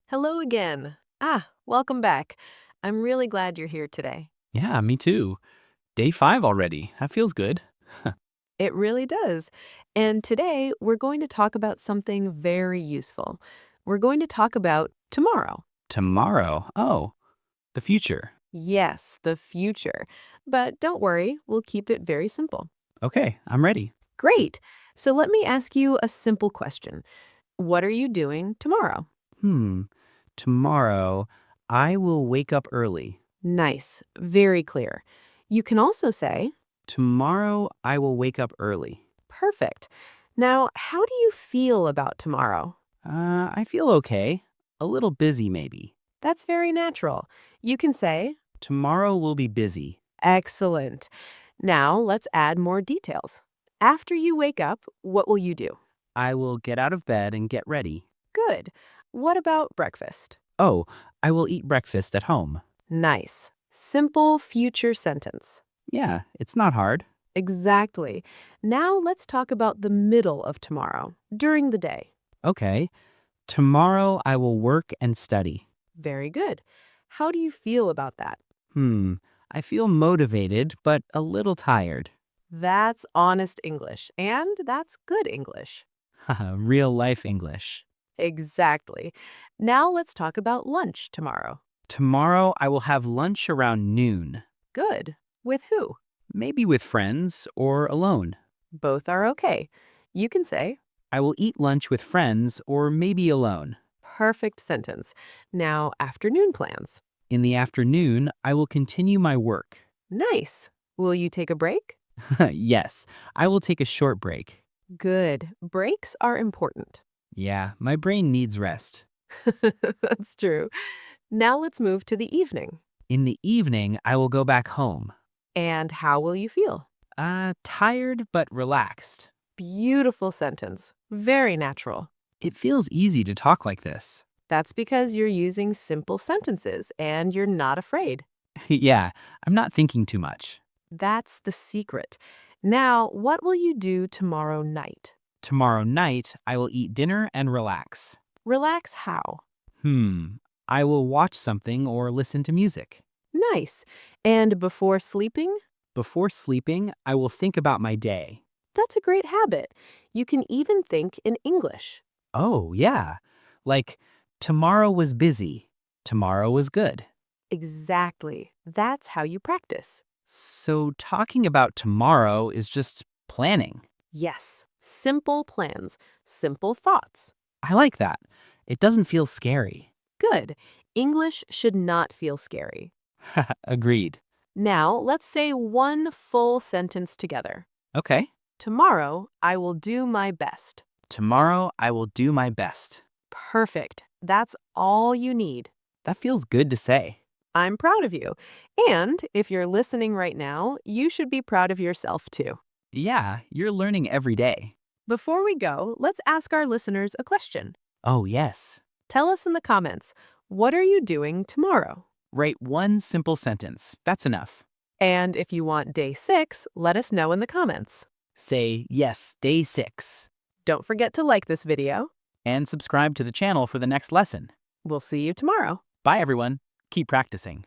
Hello again. Welcome back. I'm really glad you're here today. Yeah, me too. Day 5 already. That feels good. It really does. And today we're going to talk about something very useful. We're going to talk about tomorrow. Tomorrow. Oh, the future. Yes, the future. But don't worry, we'll keep it very simple. Okay, I'm ready. Great. So let me ask you a simple question. What are you doing tomorrow? Hmm. Tomorrow, I will wake up early. Nice. Very clear. You can also say, Tomorrow, I will wake up early. perfect. Now, how do you feel about tomorrow? I feel okay. A little busy, maybe. That's very natural. You can say, Tomorrow will be busy. excellent. Now let's add more details. After you wake up, what will you do? I will get out of bed and get ready. Good. What about breakfast? Oh, I will eat breakfast at home. Nice. Simple future sentence. Yeah, it's not hard. Exactly. Now let's talk about the middle of tomorrow, during the day. Okay. Tomorrow, I will work and study. Very good. How do you feel about that? Hmm, I feel motivated, but a little tired. That's honest English, and that's good English. Haha, real life English. Exactly. Now let's talk about lunch tomorrow. Tomorrow I will have lunch around noon. Good. With who? Maybe with friends or alone. Both are okay. You can say, I will eat lunch with friends or maybe alone. perfect sentence. Now, afternoon plans. In the afternoon, I will continue my work. Nice. Will you take a break? Yes, I will take a short break. Good. Breaks are important. Yeah, my brain needs rest. That's true. Now let's move to the evening. In the evening, I will go back home. And how will you feel? Tired but relaxed. Beautiful sentence. Very natural. It feels easy to talk like this. That's because you're using simple sentences and you're not afraid. Yeah, I'm not thinking too much. That's the secret. Now, what will you do tomorrow night? Tomorrow night, I will eat dinner and relax. Relax how? Hmm. I will watch something or listen to music. Nice. And before sleeping? Before sleeping, I will think about my day. That's a great habit. You can even think in English. Oh, yeah. Like, tomorrow was busy. Tomorrow was good. Exactly. That's how you practice. So, talking about tomorrow is just planning. Yes. Simple plans, simple thoughts. I like that. It doesn't feel scary. Good. English should not feel scary. Agreed. Now, let's say one full sentence together. Okay. Tomorrow, I will do my best. Tomorrow, I will do my best. Perfect. That's all you need. That feels good to say. I'm proud of you. And if you're listening right now, you should be proud of yourself too. Yeah, you're learning every day. Before we go, let's ask our listeners a question. Oh, yes. Tell us in the comments, what are you doing tomorrow? Write one simple sentence. That's enough. And if you want day 6, let us know in the comments. Say, yes, day 6. Don't forget to like this video. And subscribe to the channel for the next lesson. We'll see you tomorrow. Bye, everyone. Keep practicing.